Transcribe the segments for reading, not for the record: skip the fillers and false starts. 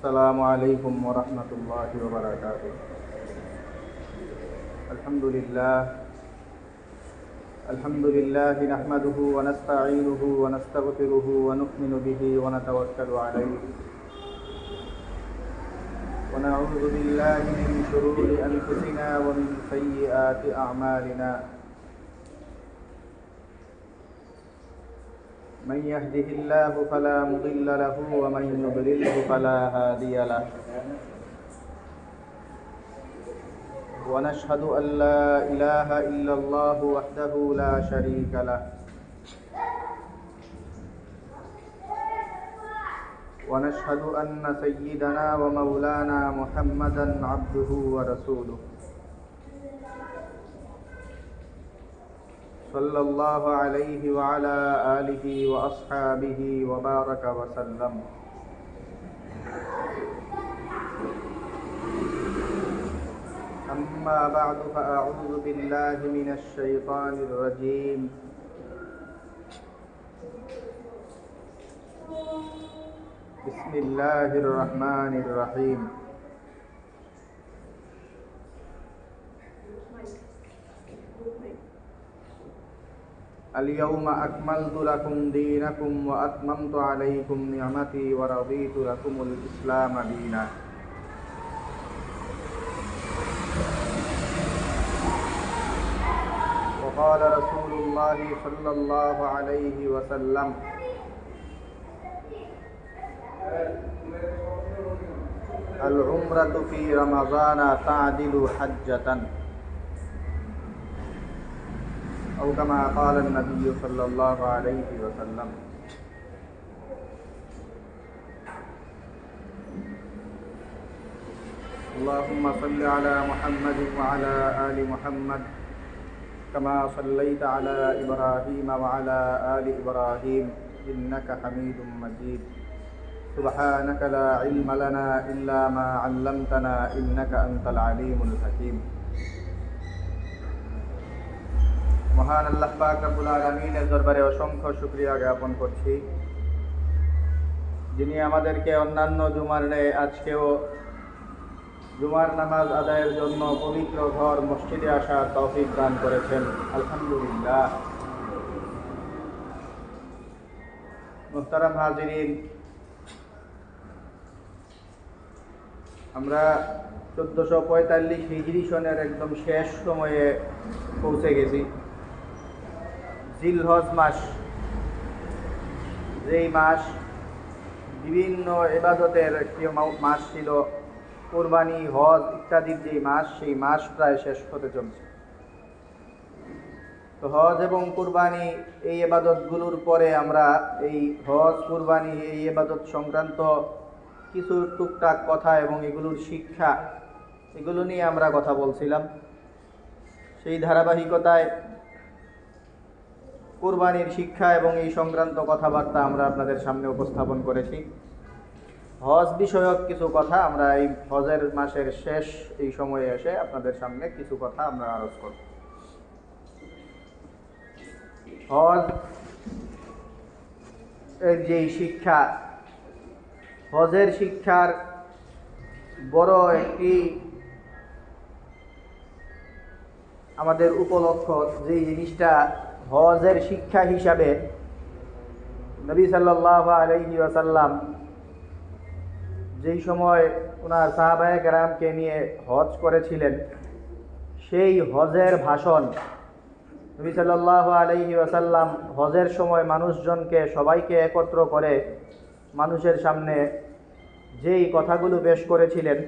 السلام عليكم ورحمة الله وبركاته. الحمد لله نحمده ونستعينه ونستغفره ونؤمن به ونتوكل عليه ونعوذ بالله من شرور أنفسنا ومن سيئات أعمالنا. من يهده الله فلا مضل له ومن يضلله فلا هادي له. ونشهد أن لا إله إلا الله وحده لا شريك له. ونشهد أن سيدنا ومولانا محمدا عبده ورسوله صلى الله عليه وعلى آله وأصحابه وبارك وسلم. أما بعد فأعوذ بالله من الشيطان الرجيم. بسم الله الرحمن الرحيم. اليوم أكملت لكم دينكم وأتممت عليكم نعمتي ورضيت لكم الإسلام دينا. وقال رسول الله صلى الله عليه وسلم: العمرة في رمضان تعدل حجة، أو كما قال النبي صلى الله عليه وسلم. اللهم صل على محمد وعلى آل محمد كما صليت على إبراهيم وعلى آل إبراهيم إنك حميد مجيد. سبحانك لا علم لنا إلا ما علمتنا إنك أنت العليم الحكيم. মহান আল্লাহ পাক রব্বুল আলামিনের দরবারে অসংখ্য শুকরিয়া জ্ঞাপন করছি, যিনি আমাদেরকে অন্যান্য জুমার ন্যায় আজকেও জুমার নামাজ আদায়ের জন্য পবিত্র ঘর মসজিদে আসার তৌফিক দান করেছেন। আলহামদুলিল্লাহ। মুহতারাম হাজিরিন, আমরা 1445 হিজরি সনের একদম শেষ সময়ে পৌঁছে গেছি। জিলহজ মাস, যেই মাস বিভিন্ন ইবাদতের একটি মাস ছিল, কুরবানি, হজ ইত্যাদির যেই মাস, সেই মাস প্রায় শেষ হতে চলছে। তো হজ এবং কুরবানি এই ইবাদতগুলোর পরে আমরা এই হজ, কুরবানি এই ইবাদত সংক্রান্ত কিছু টুকটাক কথা এবং এগুলোর শিক্ষা, এগুলো নিয়ে আমরা কথা বলছিলাম। সেই ধারাবাহিকতায় কুরবানির শিক্ষা এবং এই সংক্রান্ত কথাবার্তা আমরা আপনাদের সামনে উপস্থাপন করেছি। হজ বিষয়ক কিছু কথা আমরা এই হজের মাসের শেষ এই সময়ে এসে আপনাদের সামনে কিছু কথা আমরা আরোপ করব। হজ এর যেই শিক্ষা, হজের শিক্ষার বড় একটি আমাদের উপলক্ষ, যেই জিনিসটা হজের শিক্ষা হিসাবে নবী সাল্লাল্লাহু আলাইহি ওয়াসাল্লাম যেই সময় ওনার সাহাবায়ে কেরামকে নিয়ে হজ করেছিলেন, সেই হজের ভাষণ নবী সাল্লাল্লাহু আলাইহি ওয়াসাল্লাম হজের সময় মানুষজনকে সবাইকে একত্র করে মানুষের সামনে যেই কথাগুলো পেশ করেছিলেন,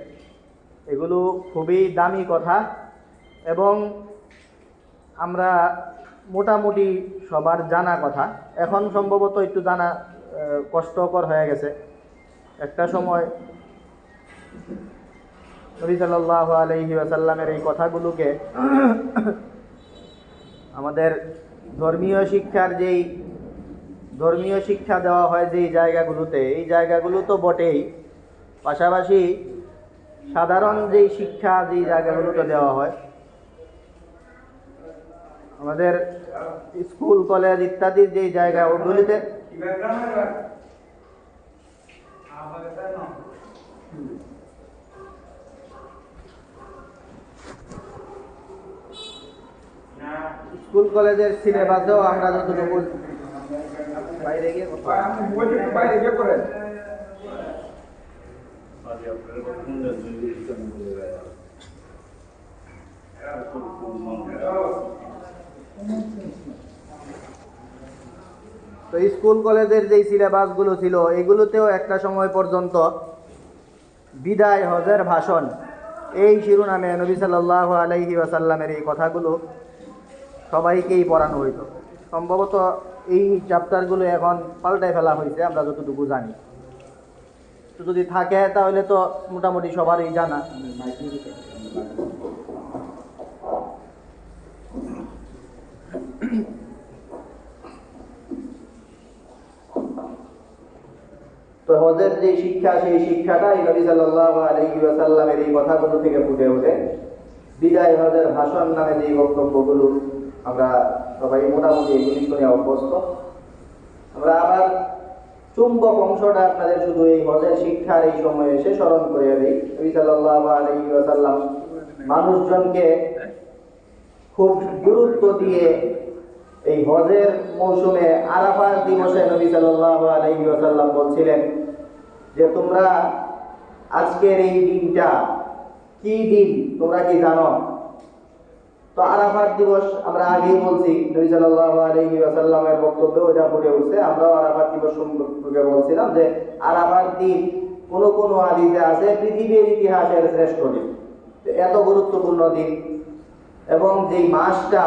এগুলো খুবই দামি কথা এবং আমরা মোটামুটি সবার জানা কথা। এখন সম্ভবত একটু জানা কষ্টকর হয়ে গেছে। একটা সময় নবী সাল্লাল্লাহু আলাইহি ওয়াসাল্লামের এই কথাগুলোকে আমাদের ধর্মীয় শিক্ষা দেওয়া হয় যেই জায়গাগুলোতে, এই জায়গাগুলো তো বটেই, পাশাপাশি সাধারণ যেই শিক্ষা যেই জায়গাগুলোতে দেওয়া হয়, আমাদের স্কুল, কলেজ ইত্যাদির যেই জায়গা, ওগুলিতে স্কুল কলেজের সিলেবাসেও আমরা যতটুকু বাইরে গিয়ে বাইরে গিয়ে করেন। তো স্কুল কলেজের যে সিলেবাসগুলো ছিল এগুলোতেও একটা সময় পর্যন্ত বিদায় হজের ভাষণ এই শিরোনামে নবী সাল্লাল্লাহু আলাইহি ওয়াসাল্লামের এই কথাগুলো সবাইকেই পড়ানো হইতো। সম্ভবত এই চ্যাপ্টারগুলো এখন পাল্টায় ফেলা হয়েছে আমরা যতটুকু জানি। তো যদি থাকে তাহলে তো মোটামুটি সবারই জানা। তো হজের যে শিক্ষা সেই শিক্ষাটাই নবী সাল্লাল্লাহু আলাইহি ওয়াসাল্লামের এই কথাগুলো থেকে ফুটে ওঠে। বিদায় হজের ভাষণ নামে যে বক্তব্যগুলো আমরা সবাই মোটামুটি এগুলি শুনে অভ্যস্ত। আমরা আবার চুম্বক অংশটা আপনাদের শুধু এই হজের শিক্ষার এই সময়ে এসে স্মরণ করে দিই। নবী সাল্লাল্লাহু আলাইহি ওয়াসাল্লাম মানুষজনকে খুব গুরুত্ব দিয়ে এই হজের মৌসুমে আরাফাত দিবসে নবী সাল্লাল্লাহু আলাইহি ওয়াসাল্লাম বলছিলেন যে তোমরা আজকের এই দিনটা কি দিন তোমরা কি জানো? তো আরাফাত দিবস আমরা আগেই বলছি, নবী সাল্লাল্লাহু আলাইহি ওয়াসাল্লামের বক্তব্যে ওটা ফুটে উঠছে। আমরাও আরাফাত দিবস সম্পর্কে বলছিলাম যে আরাফাত দিন কোন কোন হাদিসে আছে পৃথিবীর ইতিহাসের শ্রেষ্ঠ দিন, এত গুরুত্বপূর্ণ দিন। এবং যেই মাসটা,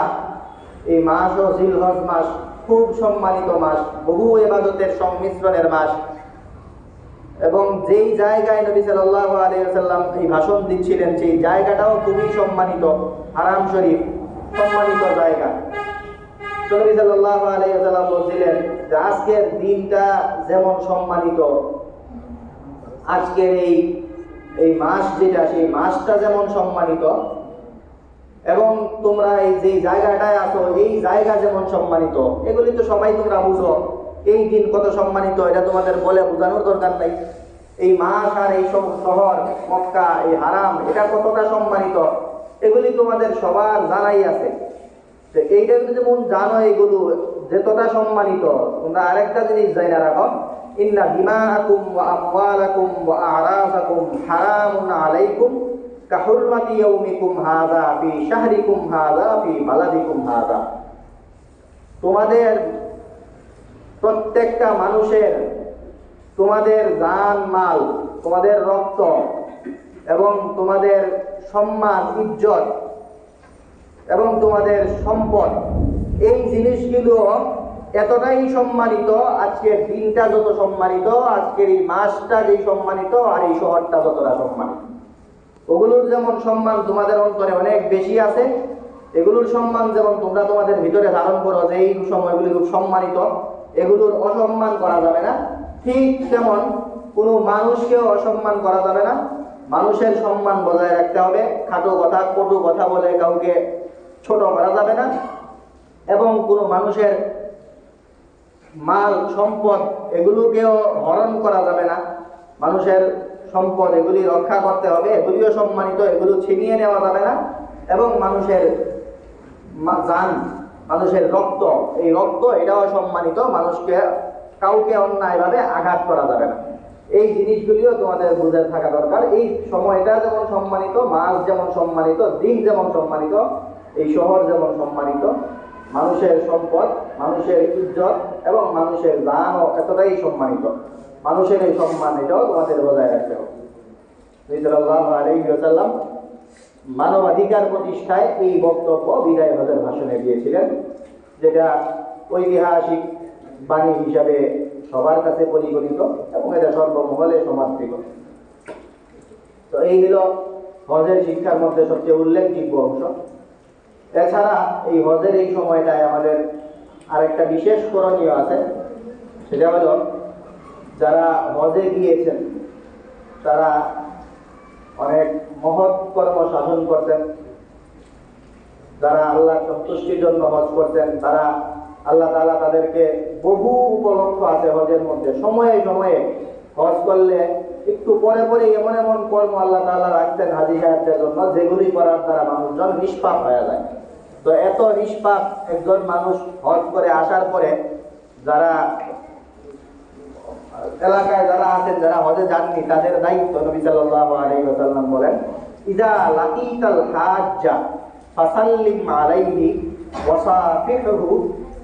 এই মাস ও জিলহজ মাস খুব সম্মানিত মাস, বহু ইবাদতের সংমিশ্রণের মাস। এবং যেই জায়গায় নবী সাল্লাল্লাহু আলাইহি ওয়াসাল্লাম এই ভাষণ দিচ্ছিলেন সেই জায়গাটাও খুবই সম্মানিত, হারাম শরীফ, সম্মানিত জায়গা। তো নবী সাল্লাল্লাহু আলাইহি ওয়াসাল্লাম বলছিলেন যে আজকের দিনটা যেমন সম্মানিত, আজকের এই মাস যেটা সেই মাসটা যেমন সম্মানিত, এবং তোমরা এই যে জায়গাটায় আছো এই জায়গা যেমন সম্মানিত। এগুলি তো সবাই তোমরা বুঝো, এই দিন কত সম্মানিত এটা তোমাদের বলে বোঝানোর দরকার নাই। এই মাস আর এই সব শহর মক্কা, এই হারাম, এটা কতটা সম্মানিত এগুলি তোমাদের সবার জানাই আছে। তো এইটা যেমন জানো এগুলো যতটা সম্মানিত, তোমরা আরেকটা জিনিস জানা রাখো, ইন্না দিমাআকুম ওয়া আমওয়ালাকুম ওয়া আ'রাযাকুম হারামুন আলাইকুম কাহুরমাতি ইয়াউমিকুম হাযা ফি শাহরিকুম হাযা ফি বালাদিকুম হাযা। তোমাদের প্রত্যেকটা মানুষের, তোমাদের জান মাল, তোমাদের রক্ত এবং তোমাদের সম্মান, ইজ্জত এবং তোমাদের সম্পদ, এই জিনিসগুলো এতটাই সম্মানিত, আজকের দিনটা যত সম্মানিত, আজকের এই মাসটা যেই সম্মানিত, আর এই শহরটা যতটা সম্মানিত। ওগুলোর যেমন সম্মান তোমাদের অন্তরে অনেক বেশি আছে, এগুলোর সম্মান যেমন তোমরা তোমাদের ভিতরে ধারণ করো যে এই সময়গুলি খুব সম্মানিত, এগুলোর অসম্মান করা যাবে না, ঠিক তেমন কোনো মানুষকেও অসম্মান করা যাবে না। মানুষের সম্মান বজায় রাখতে হবে, খাটো কথা, কটু কথা বলে কাউকে ছোট করা যাবে না, এবং কোনো মানুষের মাল সম্পদ এগুলোকেও হরণ করা যাবে না। মানুষের সম্পদ এগুলি রক্ষা করতে হবে, এগুলিও সম্মানিত, এগুলো ছিনিয়ে নেওয়া যাবে না। এবং মানুষের জান, মানুষের রক্ত, এই রক্ত এটাও সম্মানিত, মানুষকে কাউকে অন্যায়ভাবে আঘাত করা যাবে না। এই জিনিসগুলিও তোমাদের বুঝে থাকা দরকার। এই সময়টা যেমন সম্মানিত, মাস যেমন সম্মানিত, দিন যেমন সম্মানিত, এই শহর যেমন সম্মানিত, মানুষের সম্পদ, মানুষের ইজ্জত এবং মানুষের জানও এতটাই সম্মানিত। মানুষের এই সম্মান এটাও তোমাদের বজায় রাখতে হবে। নবী সাল্লাল্লাহু আলাইহি ওয়াসাল্লাম মানবাধিকার প্রতিষ্ঠায় এই বক্তব্য বিদায় হজের ভাষণে দিয়েছিলেন, যেটা ঐতিহাসিক বাণী হিসাবে সবার কাছে পরিগণিত এবং এটা সর্বমহলে সমাদৃত। তো এই হলো হজের শিক্ষার মধ্যে সবচেয়ে উল্লেখযোগ্য অংশ। এছাড়া এই হজের এই সময়টায় আমাদের আরেকটা বিশেষ করণীয় আছে, সেটা হলো যারা হজে গিয়েছেন তারা অনেক মহৎ কর্ম সাধন করতেন, যারা আল্লাহর সন্তুষ্টির জন্য হজ করতেন, তারা আল্লাহ তাআলা তাদেরকে বহু উপলক্ষ আছে হজের মধ্যে। সময়ে সময়ে হজ করলে একটু পরে পরে এমন এমন কর্ম আল্লাহ তাআলা রাখতেন হাজী সাহেবদের জন্য, যেগুলি করার দ্বারা মানুষজন নিষ্পাপ হয়ে যায়। তো এত নিষ্পাপ একজন মানুষ হজ করে আসার পরে যারা এলাকায় যারা আছেন, যারা হজে যাননি, তাদের দায়িত্ব নবী সাল্লাল্লাহু আলাইহি ওয়াসাল্লাম বলেন, ইযা লাকিতাল হাজ্জা ফাসাল্লিম আলাইহি ওয়া সাফিহু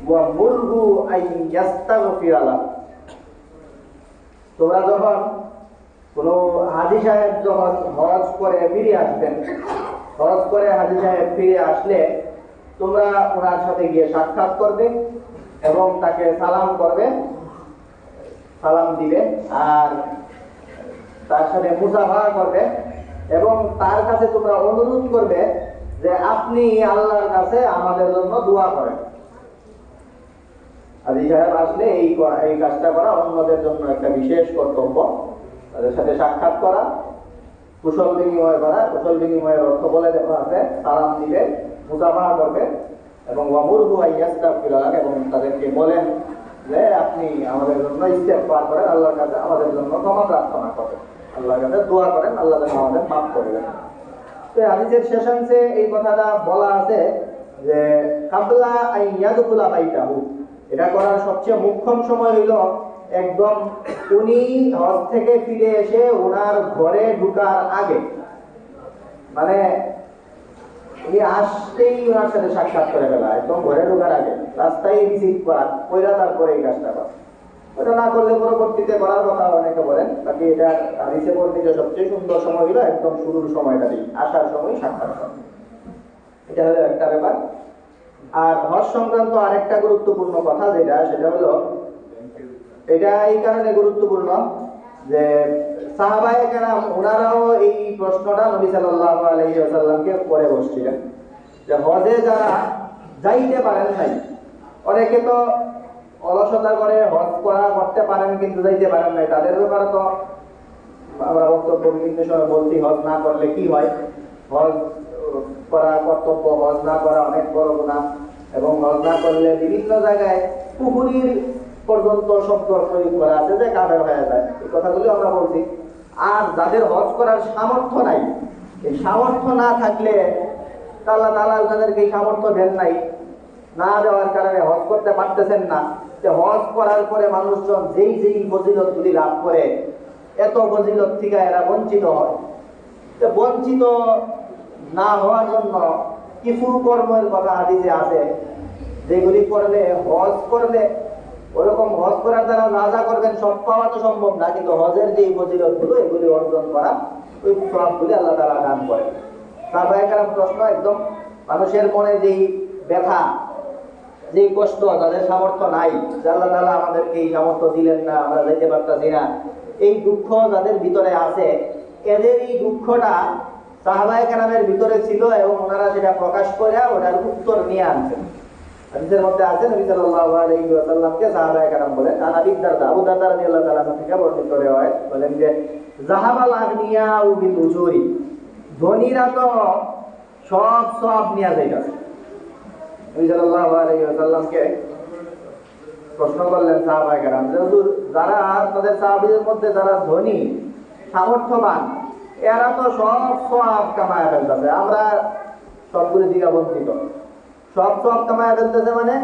ওয়া মুরহু আন ইস্তাগফিরা লাহু। তোমরা যখন কোনো হাজী সাহেব যখন হজ করে ফিরে আসবেন, হজ করে হাজী সাহেব ফিরে আসলে তোমরা ওনার সাথে গিয়ে সাক্ষাৎ করবে এবং তাকে সালাম করবে, সালাম দিবে, আর তার সাথে মুসাফা করবে এবং তার কাছে তোমরা অনুরোধ করবে যে আপনি আল্লাহর কাছে আমাদের জন্য দোয়া করেন। হাজী সাহেব আসলে এই কাজটা করা অন্যদের জন্য একটা বিশেষ কর্তব্য। তাদের সাথে সাক্ষাৎ করা, কুশল বিনিময় করা, কুশল বিনিময়ের অর্থ বলে দেওয়া আছে, সালাম দিবে, মুসাফা করবে এবং ওয়ামুরহু আন ইস্তাগফিরা লাহু, এবং তাদেরকে বলেন যে আপনি আমাদের জন্য ইস্তেগফার করেন, আল্লাহর কাছে আমাদের জন্য ক্ষমা প্রার্থনা করেন, আল্লাহর কাছে দোয়া করেন, আল্লাহ যেন আমাদের মাফ করে দেন। তো হাদিসের শেষাংশে এই কথাটা বলা আছে যে কাবলা আন ইয়াদখুলা বাইতাহু, এটা করার সবচেয়ে মুখ্যম সময় হইল একদম উনি হজ থেকে ফিরে এসে ওনার ঘরে ঢুকার আগে, মানে উনি আসতেই ওনার সাথে সাক্ষাৎ করে ফেলা, একদম ঘরে ঢোকার আগে রাস্তায় রিসিভ করা, ওইরা তারপরে এই কাজটা করা। ওটা না করলে পরবর্তীতে করার কথা অনেকে বলেন, বাকি এটা হাদিসে বর্ণিত সবচেয়ে সুন্দর সময় হলো একদম শুরুর সময়টাই, আসার সময় সাক্ষাৎ করা। এটা হলো একটা ব্যাপার। আর হজ সংক্রান্ত আরেকটা গুরুত্বপূর্ণ কথা যেটা, সেটা হলো এটা এই কারণে গুরুত্বপূর্ণ যে সাহাবায়ে কেরাম ওনারাও এই প্রশ্নটা নবী সাল্লাল্লাহু আলাইহি ওয়াসাল্লামকে করে বসছিলেন যে হজে যারা যাইতে পারেন নাই, অনেকে তো অলসতা করে হজ করতে পারেন কিন্তু যাইতে পারেন নাই, তাদের ব্যাপারে তো আমরা বক্তব্য বিভিন্ন সময় বলছি, হজ না করলে কি হয়, হজ করা কর্তব্য, হজ না করা অনেক বড় গুনাহ, এবং হজ না করলে বিভিন্ন জায়গায় পুকুরির পর্যন্ত শব্দ প্রয়োগ করা আছে যে কাফের হয়ে যায়, এই কথাগুলো আমরা বলছি। আর যাদের হজ করার সামর্থ্য নাই, এই সামর্থ্য না থাকলে আল্লাহ তাআলা তাদেরকে এই সামর্থ্য দেন নাই, না দেওয়ার কারণে হজ করতে পারতেছেন না। যে হজ করার পরে মানুষজন যেই যেই ফজিলতগুলি লাভ করে, এত ফজিলত থেকে এরা বঞ্চিত হয়। তো বঞ্চিত না হওয়ার জন্য কিছু কর্মের কথা হাদিসে আছে, যেগুলি করলে হজ করলে ওরকম হজ করার দ্বারা রাজা করবেন, সব পাওয়া তো সম্ভব না, কিন্তু হজের যে ফজিলতগুলো এগুলি অর্জন করা, ওই সবগুলি আল্লাহ তাআলা দান করেন। সাহাবায়ে কেরাম প্রশ্ন একদম মানুষের মনে যেই ব্যথা, যেই কষ্ট, তাদের সামর্থ্য নাই, যে আল্লাহ তাআলা আমাদেরকে এই সামর্থ্য দিলেন না, আমরা যেতে পারতাছি না, এই দুঃখ যাদের ভিতরে আছে, এদের এই দুঃখটা সাহাবায়ে কেরামের ভিতরে ছিল এবং ওনারা সেটা প্রকাশ করে ওটার উত্তর নিয়ে আনছেন। হাদিসের মধ্যে আছে নবী সাল্লাল্লাহু আলাইহি ওয়াসাল্লামকে সাহাবায়ে কেরাম বলেন, আবু দারদা রাদিয়াল্লাহু তাআলা থেকে বর্ণিত হয়, বলেন যে যাহাবাল আগনিয়াউ বিল উজুরি, ধনীরা তো সব নিয়ে যাইতাছে। নবী সাল্লাল্লাহু আলাইহি ওয়াসাল্লামকে প্রশ্ন করলেন সাহাবায়ে কেরাম যে হুজুর, যারা তাদের সাহাবীদের মধ্যে যারা ধনী সামর্থ্যবান, এরা তো সব কামায় ফেলতেছে, আমরা সবগুলি দিকে বঞ্চিত। সব কামায় ফেলতেছে মানে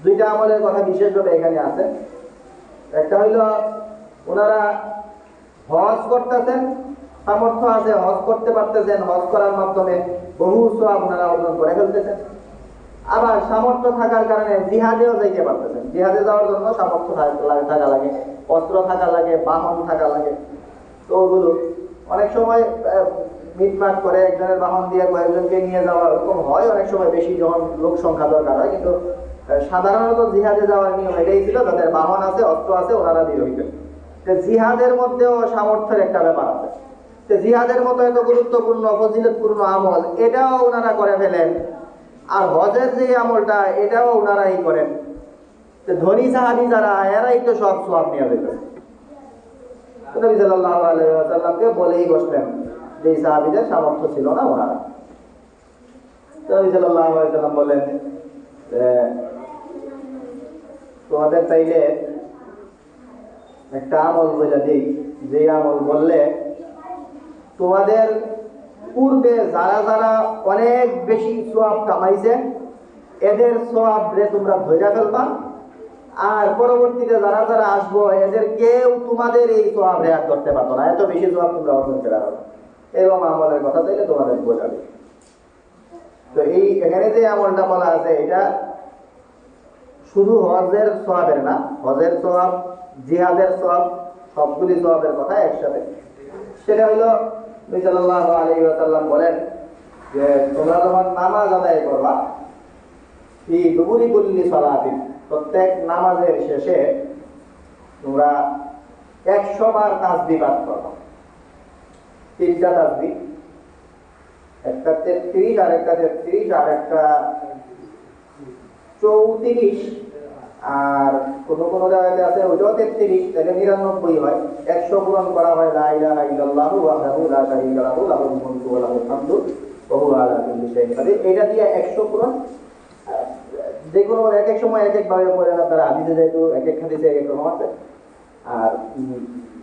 দুইটা আমলের কথা বিশেষভাবে এখানে আছে। একটা হইল ওনারা হজ করতেছেন, সামর্থ্য আছে, হজ করতে পারতেছেন, হজ করার মাধ্যমে বহু সওয়াব ওনারা অর্জন করে ফেলতেছেন। আবার সামর্থ্য থাকার কারণে জিহাদেও যাইতে পারতেছেন, জিহাদে যাওয়ার জন্য সামর্থ্য থাকা লাগে, অস্ত্র থাকা লাগে, বাহন থাকা লাগে। তো ওগুলো অনেক সময় মিটমাট করে একজনের বাহন দিয়ে কয়েকজনকে নিয়ে যাওয়া এরকম হয়, অনেক সময় বেশি যখন লোক সংখ্যা দরকার হয়, কিন্তু সাধারণত জিহাদে যাওয়ার নিয়ম এটাই ছিল, যাদের বাহন আছে, অস্ত্র আছে, ওনারা দিয়ে হইতেন। জিহাদের মধ্যেও সামর্থ্যের একটা ব্যাপার আছে। জিহাদের মতো এত গুরুত্বপূর্ণ ফজিলতপূর্ণ আমল, এটাও ওনারা করে ফেলেন। আর হজের যে আমলটা, এটাও ওনারাই করেন। ধনী সাহাবী যারা, এরাই তো সব সওয়াব নিয়ে যেতেন। নবী সাল্লাল্লাহু আলাইহি ওয়াসাল্লামকে বলেই বসলেন যে সাহাবীদের সামর্থ্য ছিল না ওনারা। নবী সাল্লাল্লাহু আলাইহি ওয়াসাল্লাম বলেন যে তোমাদের চাইলে একটা আমল বলে দিই, যে আমল বললে তোমাদের পূর্বে যারা যারা অনেক বেশি সওয়াব কামাইছে এদের সওয়াব তোমরা ধরে ফেলবা, আর পরবর্তীতে যারা যারা আসবো এদের কেউ তোমাদের এই সওয়াব রেয়াত করতে পারবো না, এত বেশি সওয়াব তোমরা অর্জন করে রাখো। এরকম আমলের কথা চাইলে তোমাদের বোঝাবে। তো এই এখানে যে আমলটা বলা আছে এটা শুধু হজের সওয়াবের না, হজের সওয়াব, জিহাদের সওয়াব, সবগুলি সওয়াবের কথা একসাথে। সেটা হলো নবী সাল্লাল্লাহু আলাইহি ওয়াসাল্লাম বলেন যে তোমরা যখন নামাজ আদায় করবা, ফি দুবুরি কুল্লি সালাতিন, প্রত্যেক নামাজের শেষে তোমরা 100 বার তাসবিহ পাঠ করবা। 3টা তাসবিহ, একটা 33 আর একটা 33 আর একটা 34, আর কোন কোন জায়গাতে আছে ওইটাও 33, তাহলে 99 হয়। 100 পূরণ করা হয় লা ইলাহা ইল্লাল্লাহু ওয়াহদাহু লা শারীকা লাহু লাহুল মুলকু ওয়া লাহুল হামদু ওয়া হুয়া আলা কুল্লি শাইইন কাদির। এটা দিয়ে 100 পূরণ। যে কোনো এক এক সময় এক এক ভাবে পড়ে না, তারা হাদিসে যেহেতু এক এক হাদিসে এক এক রকম আছে, আর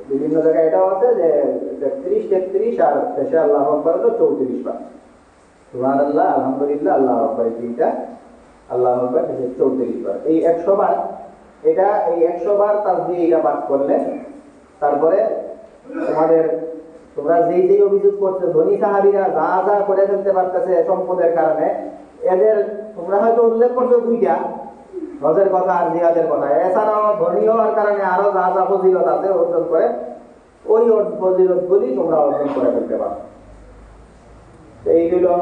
বিভিন্ন জায়গায় এটাও আছে যে 33 33 আর শেষে আল্লাহু আকবার হলো 34 বার। সুবহানাল্লাহ, আলহামদুলিল্লাহ, আল্লাহু আকবার, তিনটা, আল্লাহু আকবার শেষে 34 বার। এই 100 বার, এটা এই 100 বার তাসবিহ এটা পাঠ করলে তারপরে তোমরা যেই অভিযোগ করছো ধনী সাহাবীরা যা যা করে ফেলতে পারতেছে সম্পদের কারণে, এদের তোমরা হয়তো উল্লেখ করছো 2টা, হজের কথা আর জিহাদের কথা, এছাড়াও ধনী হওয়ার কারণে আরো যা যা ফজিলত আছে অর্জন করে, ওই ফজিলতগুলি তোমরা অর্জন করে ফেলতে পারো। এইগুলো,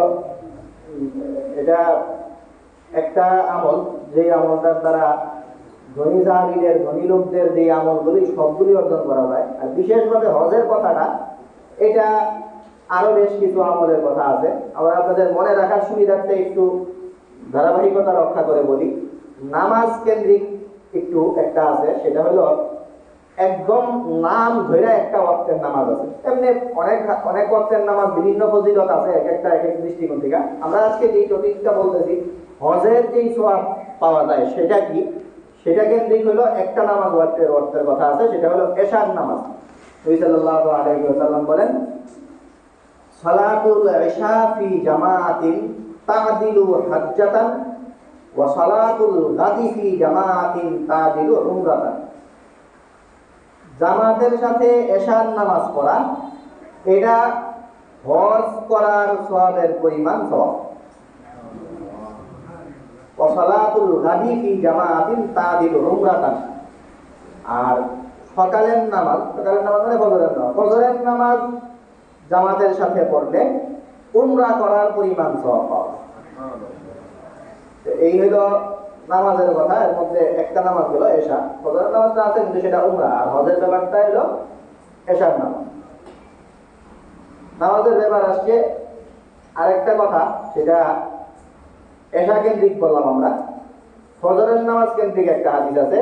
এটা একটা আমল, যে আমলটার দ্বারা ধনী সাহাবীদের, ধনী লোকদের যে আমলগুলি সবগুলি অর্জন করা যায়। আর বিশেষভাবে হজের কথাটা, এটা আরো বেশ কিছু আমলের কথা আছে। আমরা আপনাদের মনে রাখার সুবিধার্থে একটু ধারাবাহিকতা রক্ষা করে বলি। নামাজ কেন্দ্রিক একটু একটা আছে, সেটা হলো একদম নাম ধরে একটা ওয়াক্তের নামাজ আছে। এমনি অনেক অনেক ওয়াক্তের নামাজ বিভিন্ন ফজিলত আছে, এক একটা এক এক দৃষ্টিকোণ থেকে। আমরা আজকে যে টপিকটা বলতেছি, হজের যেই সওয়াব পাওয়া যায় সেটা কি, সেটা কেন্দ্রিক হলো একটা নামাজ ওয়াক্তের কথা আছে, সেটা হলো এশার নামাজ। নবী সাল্লাল্লাহু আলাইহি ওয়াসাল্লাম বলেন, সালাতুল ইশা ফি জামাআতিন তা'দিলু হাজ্জাতান ওয়া সালাতুল গাদি ফি জামাআতিন তা'দিলু উমরাতান। জামাতের সাথে এশার নামাজ পড়া, এটা হজ করার সওয়াবের পরিমাণ সওয়াব। ওয়া সালাতুল গাদি ফি জামাআতিন তা'দিলু উমরাতান। আর সকালের নামাজ মানে ফজরের নামাজ জামাতের সাথে পড়লে উমরা করার পরিমাণ সওয়াব পাওয়া। এই হলো নামাজের কথা। এর মধ্যে একটা নামাজ হলো এশা, ফজরের নামাজটা আছে কিন্তু সেটা উমরা, আর হজের ব্যাপারটা হলো এশার নামাজ। নামাজের ব্যাপার আসছে আরেকটা কথা, সেটা এশা কেন্দ্রিক বললাম আমরা। ফজরের নামাজ কেন্দ্রিক একটা হাদিস আছে,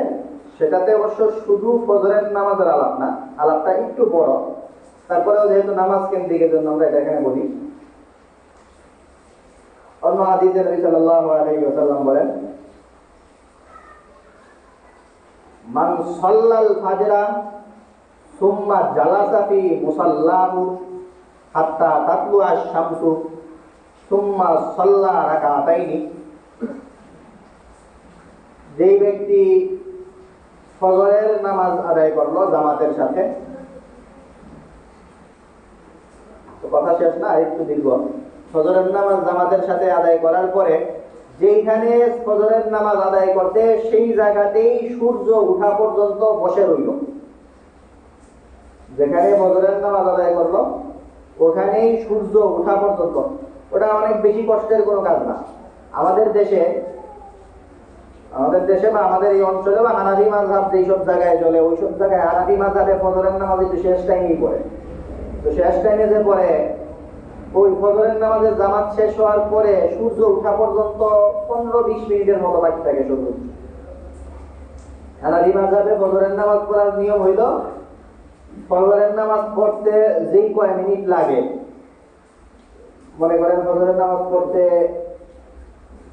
সেটাতে অবশ্য শুধু ফজরের নামাজের আলাপ না, আলাপটা একটু বড়, তারপরেও যেহেতু নামাজ কেন্দ্রিকের জন্য আমরা এটা এখানে বলি। অন্য হাদিসে নবী সাল্লাল্লাহু আলাইহি ওয়াসাল্লাম বলেন, মান সাল্লাল ফাজরা সুম্মা জালাসা ফি মুসাল্লাহু হাত্তা তাতলুআ আশ-শামসু সুম্মা সাল্লা রাকাতাইনি। যেই ব্যক্তি ফজরের নামাজ আদায় করলো জামাতের সাথে, তো কথা শেষ না, একটু দীর্ঘ। ফজরের নামাজ জামাতের সাথে আদায় করার পরে যেইখানে ফজরের নামাজ আদায় করতে, সেই জায়গাতেই সূর্য ওঠা পর্যন্ত বসে রইল। যেখানে ফজরের নামাজ আদায় করলো ওখানেই সূর্য ওঠা পর্যন্ত। ওটা অনেক বেশি কষ্টের কোনো কাজ না। আমাদের দেশে বা আমাদের এই অঞ্চলে বা হানাফি মাযহাব যেসব জায়গায় চলে, ওইসব জায়গায় হানাফি মাযহাবে ফজরের নামাজ একটু শেষ টাইমেই পড়ে। তো শেষ টাইমে যে পড়ে, ওই ফজরের নামাজের জামাত শেষ হওয়ার পরে সূর্য ওঠা পর্যন্ত 15-20 মিনিটের মতো বাকি থাকে সূর্য। হানাফি মাযহাবে ফজরের নামাজ পড়ার নিয়ম হইল, ফজরের নামাজ পড়তে যেই কয় মিনিট লাগে, মনে করেন ফজরের নামাজ পড়তে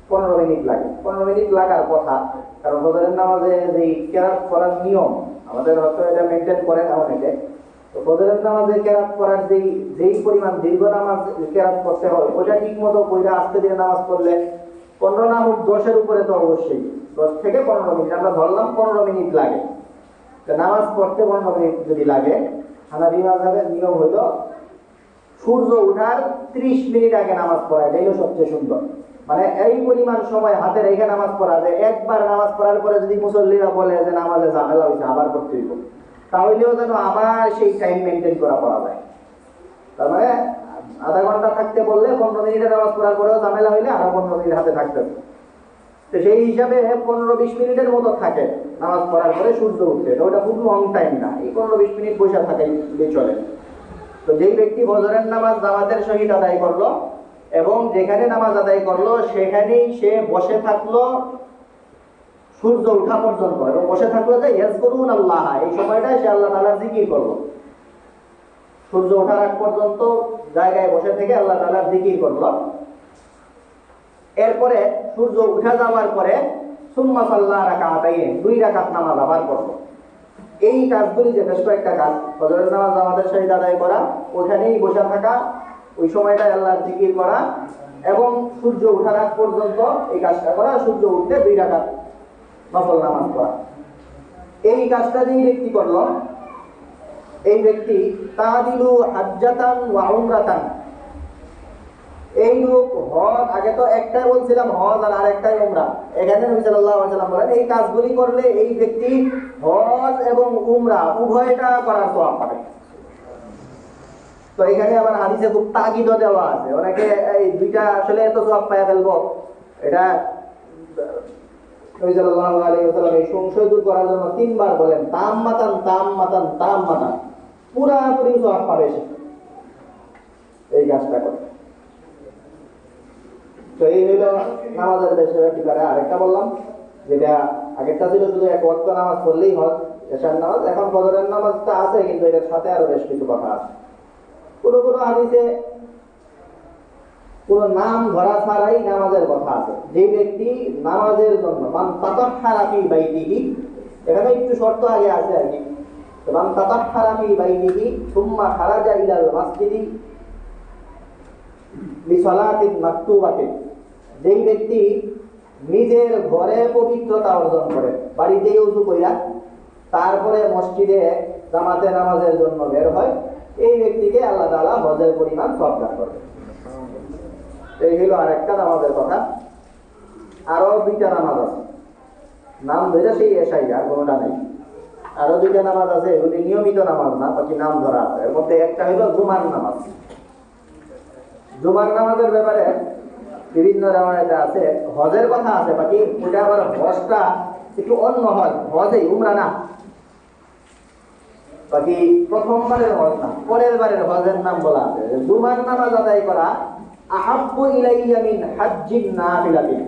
15 মিনিট লাগে। 15 মিনিট লাগার কথা, কারণ ফজরের নামাজে যেই কেরাত পড়ার নিয়ম আমাদের হয়তো এটা মেনটেন করে না অনেকে। তো ফজরের নামাজে কেরাত করার যেই পরিমাণ দীর্ঘ নামাজ কেরাত করতে হয় ওটা ঠিক মতো কইরা আস্তে ধীরে নামাজ পড়লে 15 না হোক 10-এর উপরে তো অবশ্যই 10 থেকে 15 মিনিট আমরা ধরলাম 15 মিনিট লাগে। তো নামাজ পড়তে 15 মিনিট যদি লাগে, হানাফি মাযহাবের নিয়ম হলো সূর্য ওঠার 30 মিনিট আগে নামাজ পড়া, এটাই হলো সবচেয়ে সুন্দর। মানে এই পরিমাণ সময় হাতে রেখে নামাজ পড়া, যে একবার নামাজ পড়ার পরে যদি মুসল্লিরা বলে যে নামাজে ঝামেলা হয়েছে আবার পড়তে হইব, তাহলেও যেন আবার সেই টাইম মেনটেন করা পড়া যায়। তার মানে আধা ঘন্টা থাকতে বললে 15 মিনিটের নামাজ পড়ার পরেও ঝামেলা হইলে আরো 15 মিনিট হাতে থাকতে হবে। তো সেই হিসাবে 15-20 মিনিটের মতো থাকে নামাজ পড়ার পরে সূর্য উঠতে। তো ওটা খুব লং টাইম না, এই 15-20 মিনিট বসে থাকাই চলে। তো যেই ব্যক্তি ফজরের নামাজ জামাতের সহিত আদায় করলো এবং যেখানে নামাজ আদায় করলো সেখানেই সে বসে থাকলো সূর্য ওঠা পর্যন্ত, এবং বসে থাকলো যে ইয়াজকুরুন আল্লাহ, এই সময়টায় সে আল্লাহ তাআলার জিকির করলো। সূর্য ওঠার আগ পর্যন্ত জায়গায় বসে থেকে আল্লাহ তাআলার জিকির করলো। এরপরে সূর্য উঠা যাওয়ার পরে সুম্মা সাল্লা রাকাতাইন, 2 রাকাত নামাজ আবার পড়লো। এই কাজগুলি যে বেশ কয়েকটা কাজ, ফজরের নামাজ আমাদের সহিত আদায় করা, ওখানেই বসে থাকা, ওই সময়টায় আল্লাহর জিকির করা এবং সূর্য ওঠার আগ পর্যন্ত এই কাজটা করা, সূর্য উঠতে 2 রাকাত নফল নামাজ পড়া। এই কাজটা যেই ব্যক্তি করলো, এই ব্যক্তি তাদিলু হাজ্জাতান ওয়া উমরাতান, এই লোক হজ, আগে তো একটাই বলছিলাম হজ আর আরেকটাই উমরা, এখানে নবী সাল্লাল্লাহু আলাইহি ওয়াসাল্লাম বলেন এই কাজগুলি করলে এই ব্যক্তি হজ এবং উমরা উভয়টা করার সওয়াব পাবে। তো এখানে আবার হাদিসে খুব তাগিদও দেওয়া আছে, অনেকে এই দুইটা আসলে এত সওয়াব পায় ফেলবো, এটা নবী সাল্লাল্লাহু আলাইহি ওয়াসাল্লাম এই সংশয় দূর করার জন্য 3 বার বলেন তাম্মাতান তাম্মাতান তাম্মাতান, পুরাপুরি সওয়াব পাবে সে এই কাজটা করে। তো এই হইল নামাজের বেশিরভাগ ঠিকানা। আরেকটা বললাম যেটা আগেরটা ছিল শুধু এক ওয়াক্ত নামাজ পড়লেই হয় এশার নামাজ, এখন ফজরের নামাজটা আছে কিন্তু এটার সাথে আরো বেশ কিছু কথা আছে। কোনো হাদিসে কোনো নাম ধরা ছাড়াই নামাজের কথা আছে। যে ব্যক্তি নামাজের জন্য মান তাতাহহারা ফি বাইতিহি, এখানে একটু শর্ত আগে আছে আর কি, মান তাতাহহারা ফি বাইতিহি সুম্মা খারাজা ইলাল মাসজিদি লিসালাতিন মাকতুবাতিন, যেই ব্যক্তি নিজের ঘরে পবিত্রতা অর্জন করে, বাড়িতেই ওযু কইরা তারপরে মসজিদে জামাতে নামাজের জন্য বের হয়, এই ব্যক্তিকে আল্লাহ তাআলা হজের পরিমাণ সওয়াব দান করবে। এই হলো আরেকটা নামাজের কথা। আরো 2টা নামাজ আছে, নাম ধরে সেই এশাই, আর কোনোটা নেই। আরো 2টা নামাজ আছে, এগুলি নিয়মিত নামাজ না, বাকি নাম ধরা আছে। এর মধ্যে একটা হলো জুমার নামাজ। জুমার নামাজের ব্যাপারে বিভিন্ন রাওয়ায়াতে আছে, হজের কথা আছে, বাকি ওটা আবার হজটা একটু অন্য হজ, হজেই উমরা না, বাকি প্রথমবারের হজ না, পরের বারের হজের নাম বলা আছে। জুমার নামাজ আদায় করা আহাব্বু ইলাইয়া মিন হাজ্জিন নাফিলাতিন,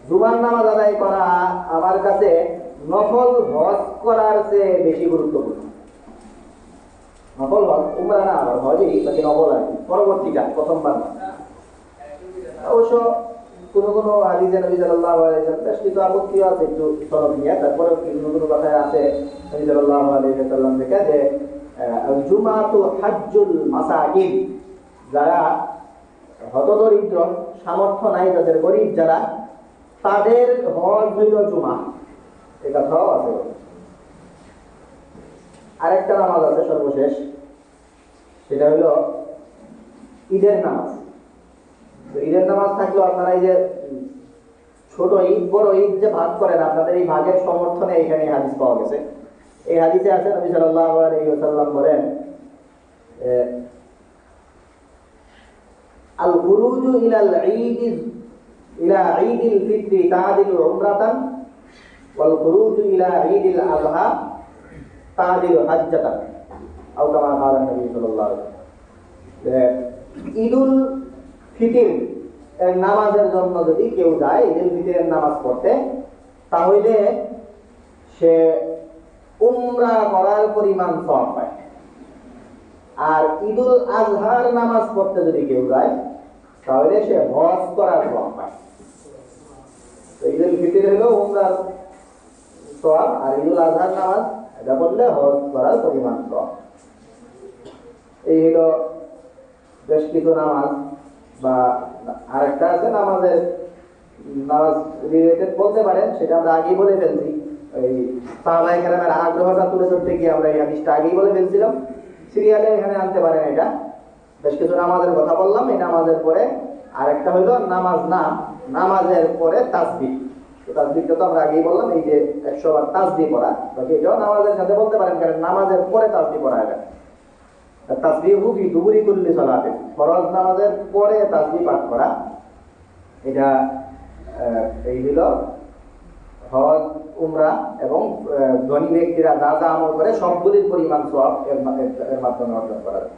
জুমার নামাজ আদায় করা আমার কাছে নফল হজ করার চেয়ে বেশি গুরুত্বপূর্ণ। নফল হজ উমরা না, আবার হজই বাকি নফল আর কি, পরবর্তীটা, প্রথমবার না। অবশ্য কোনো হাদিসে নবী সাল্লাল্লাহু আলাইহি ওয়াসাল্লাম বেশ কিছু আপত্তিও আছে একটু সনদ নিয়ে, তারপরে কোনো কথায় আছে নবী সাল্লাল্লাহু আলাইহি ওয়াসাল্লাম থেকে যে জুমাতু হাজ্জুল মাসাকিন, যারা হতদরিদ্র, সামর্থ্য নাই যাদের, গরিব যারা, তাদের হজ হইল জুমা, এই কথাও আছে। আরেকটা নামাজ আছে সর্বশেষ, সেটা হলো ঈদের নামাজ। ঈদের নামাজ থাকলেও আপনারা এই যে ছোট ঈদ বড় ঈদ যে ভাগ করেন, আপনাদের এই ভাগের সমর্থনে এখানে হাদিস পাওয়া গেছে। এই হাদিসে আছে নবী সাল্লাল্লাহু আলাইহি ওয়াসাল্লাম বলেন আল খুরুজু ইলাল ঈদ ইলা ঈদিল ফিত্রি তাদিলু উমরাতান ওয়াল খুরুজু ইলা ঈদিল আযহা তাদিলু হাজ্জাতান, আও কামা ক্বালা নবী সাল্লাল্লাহু আলাইহি ওয়াসাল্লাম। ঈদুল ফিতর এর নামাজের জন্য যদি কেউ যায়, ঈদুল ফিতরের নামাজ পড়তে, তাহলে সে উমরা করার পরিমাণ সওয়াব পায়। আর ঈদুল আজহার নামাজ পড়তে যদি কেউ যায়, তাহলে সে হজ করার সওয়াব পায়। ঈদুল ফিতর হলো উমরার সওয়াব, আর ঈদুল আজহার নামাজ এটা বললে হজ করার পরিমাণ কম। এই হলো বেশ কিছু নামাজ, বা আরেকটা আছে নামাজ রিলেটেড বলতে পারেন, সেটা আমরা আগেই বলে ফেলছি। এই সাহাবায়ে কেরামের আগ্রহটা তুলে ধরতে গিয়ে আমরা এই হাদিসটা আগেই বলে ফেলছিলাম। সিরিয়ালে এখানে আনতে পারেন। এটা বেশ কিছু নামাজের কথা বললাম। এই নামাজের পরে আরেকটা হইলো নামাজ না, নামাজের পরে তাসবিহ। তাসবিহটা তো আমরা আগেই বললাম, এই যে 100 বার তাসবিহ পড়া, বাকি এটাও নামাজের সাথে বলতে পারেন, কারণ নামাজের পরে তাসবিহ পড়া। এটা তাসবিহু ফি দুবুরি কুল্লি সালাতিন, ফরজ নামাজের পরে তাসবিহ পাঠ করা। এটা এই হলো হজ, উমরা এবং ধনী ব্যক্তিরা যা যা আমল করে সবগুলির পরিমাণ সওয়াব এর মাধ্যমে অর্জন করা যায়।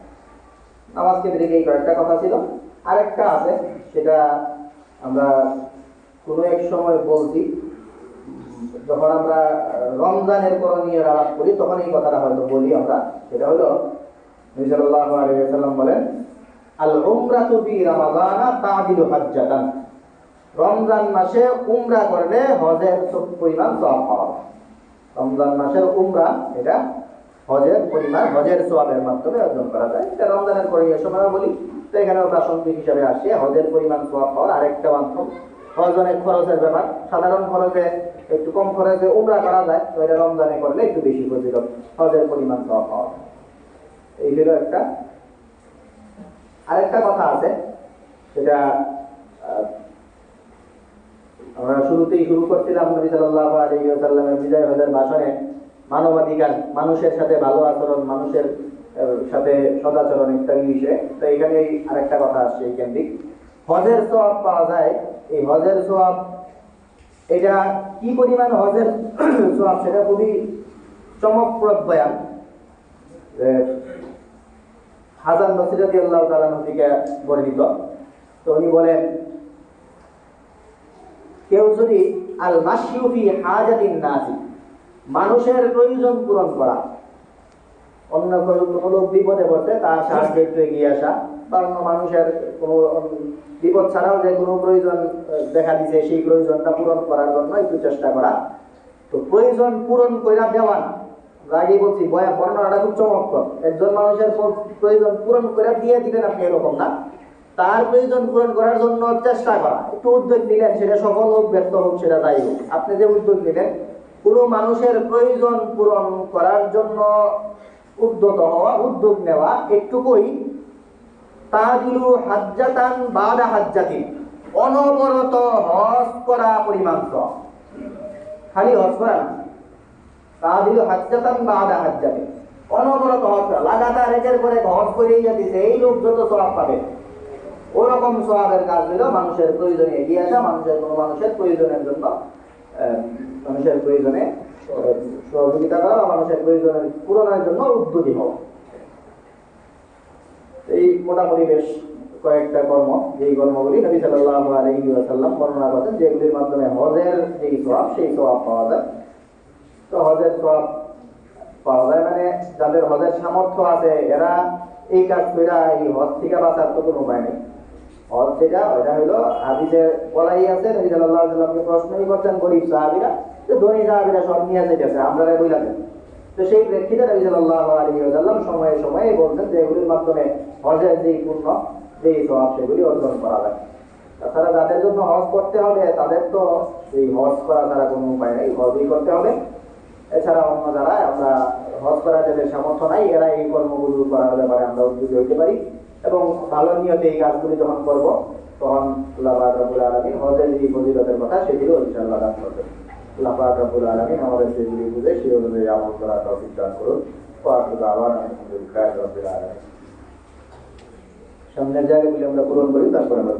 নামাজ কেন্দ্রিক এই কয়েকটা কথা ছিল। আরেকটা আছে, সেটা আমরা কোনো এক সময় বলছি, যখন আমরা রমজানের করণীয় আলাপ করি তখন এই কথাটা হয়তো বলি আমরা। সেটা হলো নবী সাল্লাল্লাহু আলাইহি ওয়াসাল্লাম বলেন, আল উমরাতু ফি রমাদানা তা'দিলু হাজ্জাতান। রমজান মাসে উমরা করলে হজের পরিমাণ সওয়াব পাওয়া যায়। রমজান মাসের উমরা, এটা হজের পরিমাণ, হজের সওয়াবের মাধ্যমে অর্জন করা যায়। এটা রমজানের করণীয় সময় বলি, তো এখানেও প্রাসঙ্গিক হিসাবে আসে হজের পরিমাণ সওয়াব পাওয়ার আরেকটা মাধ্যম। হজ অনেক খরচের ব্যাপার, সাধারণ খরচে একটু কম খরচে উমরা করা যায়, তো এটা রমজানে করলে একটু বেশি ফজিলত, হজের পরিমাণ সওয়াব পাওয়া যায়। এই হলো একটা। আরেকটা কথা আছে, সেটা আমরা শুরুতেই শুরু করছিলাম নবী সাল্লাল্লাহু আলাইহি ওয়াসাল্লামের বিজয় হজের ভাষণে মানবাধিকার, মানুষের সাথে ভালো আচরণ, মানুষের সাথে সদাচরণ ইত্যাদি বিষয়ে। তো এখানে আরেকটা কথা আসছে এই কেন্দ্রিক, হজের সওয়াব পাওয়া যায়। এই হজের সওয়াব, এটা কি পরিমাণ হজের সওয়াব, সেটা খুবই চমকপ্রদ বয়ান। হাসান বসরি রাদিয়াল্লাহু তাআলা থেকে বর্ণিত। তো উনি বলেন, কেউ যদি আল মাশিউ ফি হাজাতিন নাসি, মানুষের প্রয়োজন পূরণ করা, অন্য কোনো লোক বিপদে পড়ছে তার সাহায্যে একটু এগিয়ে আসা, বা অন্য মানুষের কোনো বিপদ ছাড়াও যে কোনো প্রয়োজন দেখা দিছে সেই প্রয়োজনটা পূরণ করার জন্য একটু চেষ্টা করা। তো প্রয়োজন পূরণ করে দেওয়া না, আগেই বলছি বর্ণনাটা খুব চমৎকার। একজন মানুষের প্রয়োজন পূরণ করে দিয়ে দিলেন আপনি, এরকম না, তার প্রয়োজন পূরণ করার জন্য চেষ্টা করা, একটু উদ্যোগ নিলেন, সেটা সফল হোক ব্যর্থ হোক সেটা যাই হোক, আপনি যে উদ্যোগ নিলেন কোনো মানুষের প্রয়োজন পূরণ করার জন্য উদ্যত হওয়া, উদ্যোগ নেওয়া, একটুকুই তা'দিলু হাজ্জাতান বাদা হাজ্জাতিন, অনবরত হজ করা পরিমাণ সওয়াব। খালি হজ করা না, তা'দিলু হাজ্জাতান বাদা হাজ্জাতিন, অনবরত হজ করা, লাগাতার একের পরে হজ করেই যাচ্ছে, এই লোক যত সওয়াব পাবে। ওরকম সওয়াবের কাজ হলো মানুষের প্রয়োজনে এগিয়ে আসা, কোনো মানুষের প্রয়োজনের জন্য, মানুষের প্রয়োজনে সহযোগিতা করা, মানুষের প্রয়োজনের পূরণের জন্য উদ্যোগী হওয়া। এই মোটামুটি বেশ কয়েকটা কর্ম, যেই কর্মগুলি নবী সাল্লাল্লাহু আলাইহি ওয়াসাল্লাম বর্ণনা করেন, যেগুলির মাধ্যমে হজের যেই সওয়াব সেই সওয়াব পাওয়া যায়। তো হজের সওয়াব পাওয়া যায় মানে যাদের হজের সামর্থ্য আছে এরা এই কাজ করে এই হজ থেকে বাঁচার তো কোনো উপায় নেই। হজ যেটা, ওইটা হলো হাদিসে বলাই আছে, নবী সাল্লাল্লাহু আলাইহি ওয়াসাল্লামকে প্রশ্নই করতেন গরীব সাহাবীরা, যে ধনী সাহাবীরা সব নিয়ে যেতেছে, আমরা বইলাম। তো সেই প্রেক্ষিতে নবী সাল্লাল্লাহু আলাইহি ওয়াসাল্লাম সময়ে সময়ে বলতেন যে এগুলির মাধ্যমে হজের যেই পুণ্য, যেই সওয়াব, সেগুলি অর্জন করা যায়। তাছাড়া যাদের জন্য হজ করতে হবে তাদের তো এই হজ করা ছাড়া কোনো উপায় নেই, হজই করতে হবে। এছাড়া অন্য যারা আমরা হজ করা যাদের সামর্থ্য নাই, এরা এই কর্মগুলো করার ব্যাপারে আমরা উদ্যোগী হতে পারি, এবং ভালো নিয়তে এই কাজগুলি যখন করব তখন আল্লাহ পাক রব্বুল আলামিন হজের যে ফজিলতের কথা সেগুলো ইনশাআল্লাহ দান করবেন। আল্লাহ পাক রব্বুল আলামিন আমাদের সেগুলি বুঝে সেই অনুযায়ী আমল করার তৌফিক দান করুন। সামনের জায়গাগুলি আমরা পূরণ করি, তারপরে আমরা